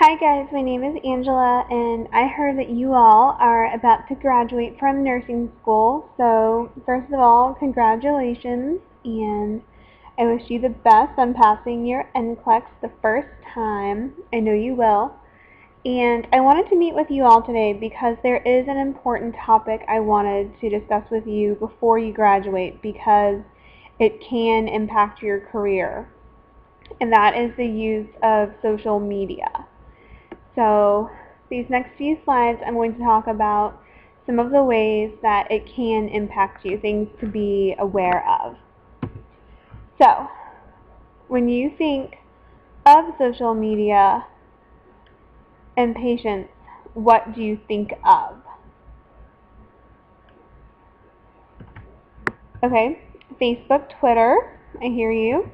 Hi guys, my name is Angela and I heard that you all are about to graduate from nursing school. So first of all, congratulations, and I wish you the best on passing your NCLEX the first time. I know you will. And I wanted to meet with you all today because there is an important topic I wanted to discuss with you before you graduate because it can impact your career. And that is the use of social media. So these next few slides, I'm going to talk about some of the ways that it can impact you, things to be aware of. So when you think of social media and patients, what do you think of? Okay, Facebook, Twitter, I hear you.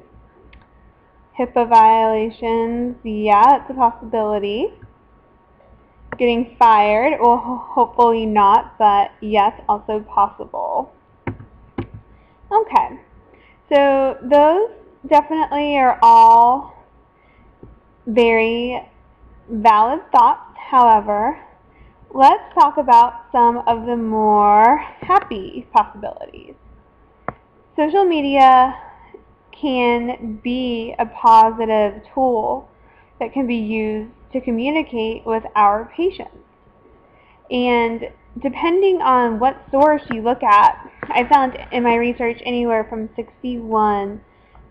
HIPAA violations, yeah, it's a possibility. Getting fired, well, hopefully not, but yes, also possible. Okay, so those definitely are all very valid thoughts. However, let's talk about some of the more happy possibilities. Social media can be a positive tool that can be used to communicate with our patients. And depending on what source you look at, I found in my research anywhere from 61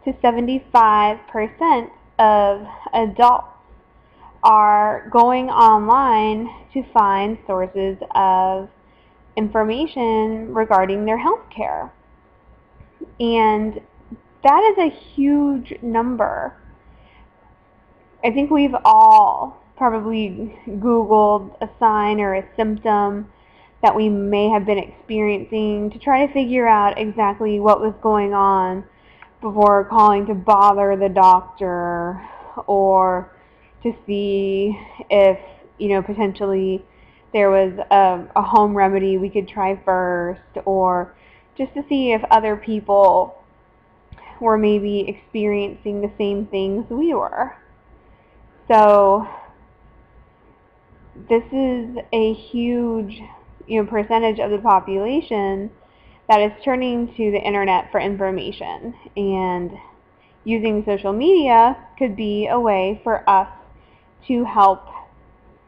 to 75% of adults are going online to find sources of information regarding their health care. And that is a huge number. I think we've all probably Googled a sign or a symptom that we may have been experiencing to try to figure out exactly what was going on before calling to bother the doctor or to see if, potentially there was a home remedy we could try first, or just to see if other people were maybe experiencing the same things we were. So this is a huge percentage of the population that is turning to the internet for information, and using social media could be a way for us to help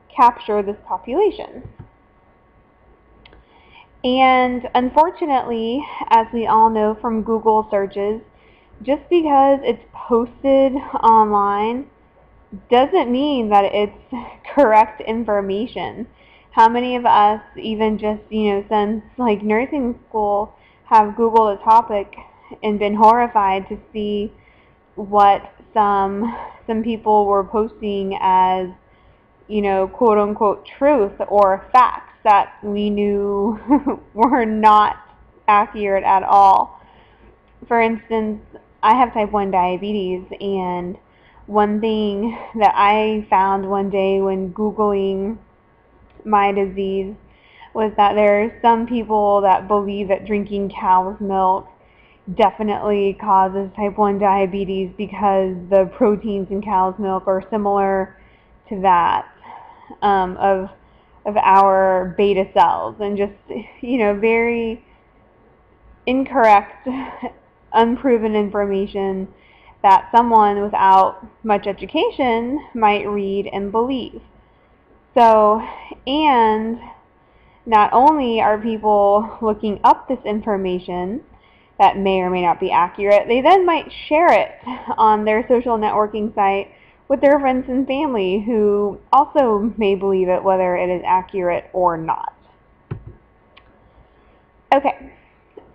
capture this population. And unfortunately, as we all know from Google searches, just because it's posted online doesn't mean that it's correct information. How many of us, even just, since like nursing school, have Googled a topic and been horrified to see what some people were posting as, quote unquote truth or facts that we knew were not accurate at all. For instance, I have type 1 diabetes, and one thing that I found one day when Googling my disease was that there are some people that believe that drinking cow's milk definitely causes type 1 diabetes because the proteins in cow's milk are similar to that of our beta cells, and just, very incorrect, unproven information that someone without much education might read and believe. So, and not only are people looking up this information that may or may not be accurate, they then might share it on their social networking site with their friends and family who also may believe it, whether it is accurate or not. Okay,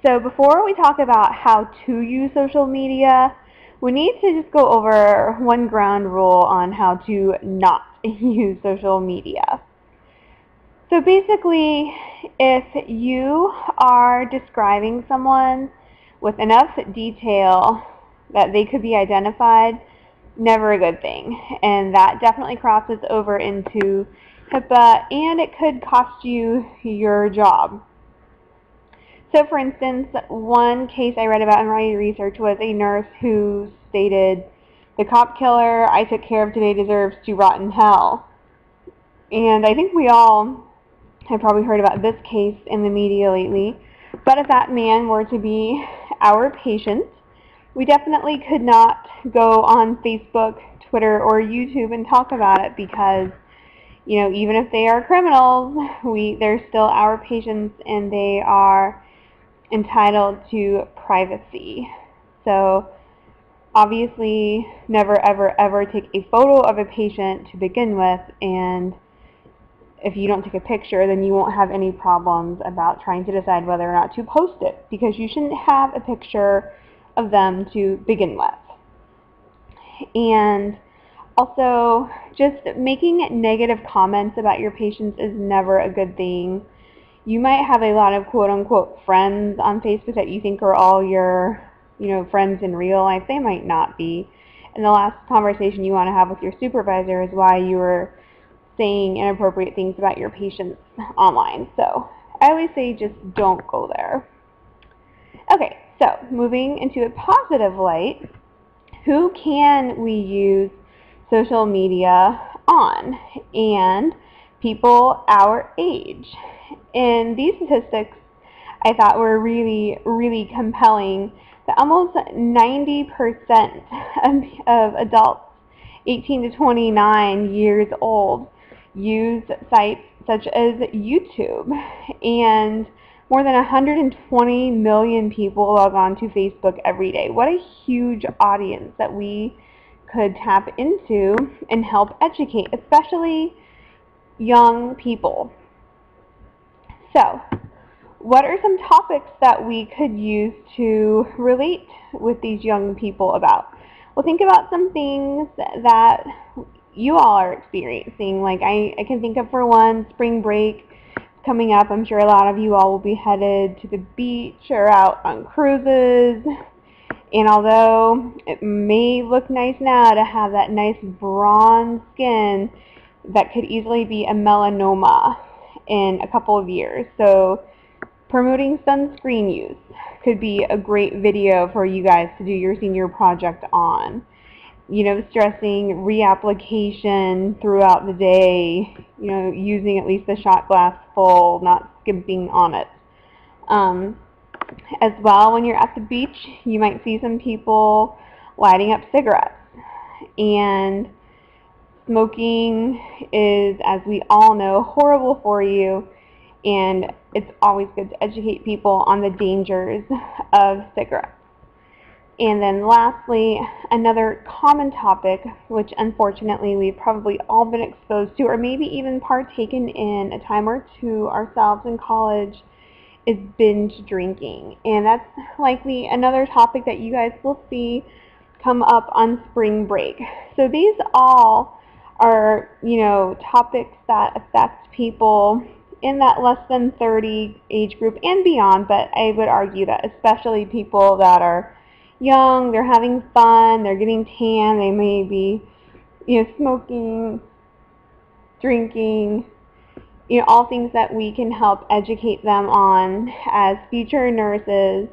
so before we talk about how to use social media, we need to just go over one ground rule on how to not use social media. So basically, if you are describing someone with enough detail that they could be identified, never a good thing. And that definitely crosses over into HIPAA, and it could cost you your job. So for instance, one case I read about in my research was a nurse who stated the cop killer I took care of today deserves to rot in hell. And I think we all have probably heard about this case in the media lately. But if that man were to be our patient, we definitely could not go on Facebook, Twitter, or YouTube and talk about it because, you know, even if they are criminals, they're still our patients and they are entitled to privacy. So obviously never ever ever take a photo of a patient to begin with, and if you don't take a picture, then you won't have any problems about trying to decide whether or not to post it, because you shouldn't have a picture of them to begin with. And also, just making negative comments about your patients is never a good thing. You might have a lot of quote-unquote friends on Facebook that you think are all your, friends in real life. They might not be. And the last conversation you want to have with your supervisor is why you were saying inappropriate things about your patients online. So I always say just don't go there. Okay, so moving into a positive light, who can we use social media on? And people our age. And these statistics I thought were really, really compelling, that almost 90% of adults 18 to 29 years old use sites such as YouTube, and more than 120 million people log on to Facebook every day. What a huge audience that we could tap into and help educate, especially young people. So, what are some topics that we could use to relate with these young people about? Well, think about some things that you all are experiencing. Like I can think of, for one, spring break coming up. I'm sure a lot of you all will be headed to the beach or out on cruises. And although it may look nice now to have that nice bronze skin, that could easily be a melanoma in a couple of years. So promoting sunscreen use could be a great video for you guys to do your senior project on. Stressing reapplication throughout the day, using at least a shot glass full, not skimping on it. As well, when you're at the beach, you might see some people lighting up cigarettes. And smoking is, as we all know, horrible for you. And it's always good to educate people on the dangers of cigarettes. And then lastly, another common topic, which unfortunately we've probably all been exposed to, or maybe even partaken in a time or two ourselves in college, is binge drinking. And that's likely another topic that you guys will see come up on spring break. So these all are, topics that affect people in that less than 30 age group and beyond, but I would argue that especially people that are young, they're having fun, they're getting tan, they may be, smoking, drinking, all things that we can help educate them on as future nurses,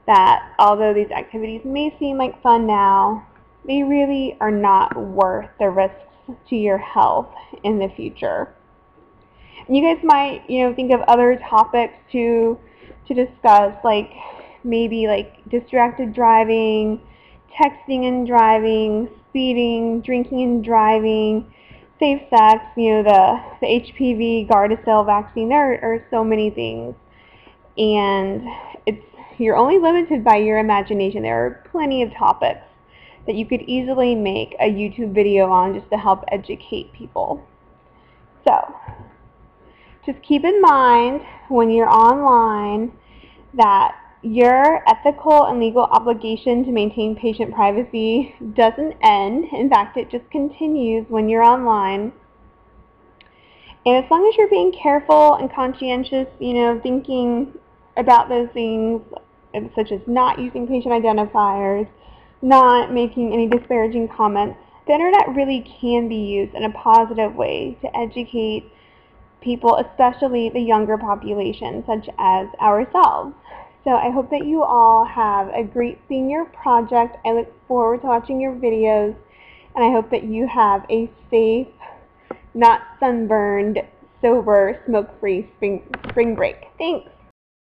that although these activities may seem like fun now, they really are not worth the risks to your health in the future. And you guys might, think of other topics to discuss, like maybe like distracted driving, texting and driving, speeding, drinking and driving, safe sex, the HPV Gardasil vaccine. There are so many things, and you're only limited by your imagination. There are plenty of topics that you could easily make a YouTube video on just to help educate people. So just keep in mind when you're online that your ethical and legal obligation to maintain patient privacy doesn't end. In fact, it just continues when you're online. And as long as you're being careful and conscientious, thinking about those things, such as not using patient identifiers, not making any disparaging comments, the internet really can be used in a positive way to educate people, especially the younger population, such as ourselves. So I hope that you all have a great senior project. I look forward to watching your videos, and I hope that you have a safe, not sunburned, sober, smoke-free spring break. Thanks.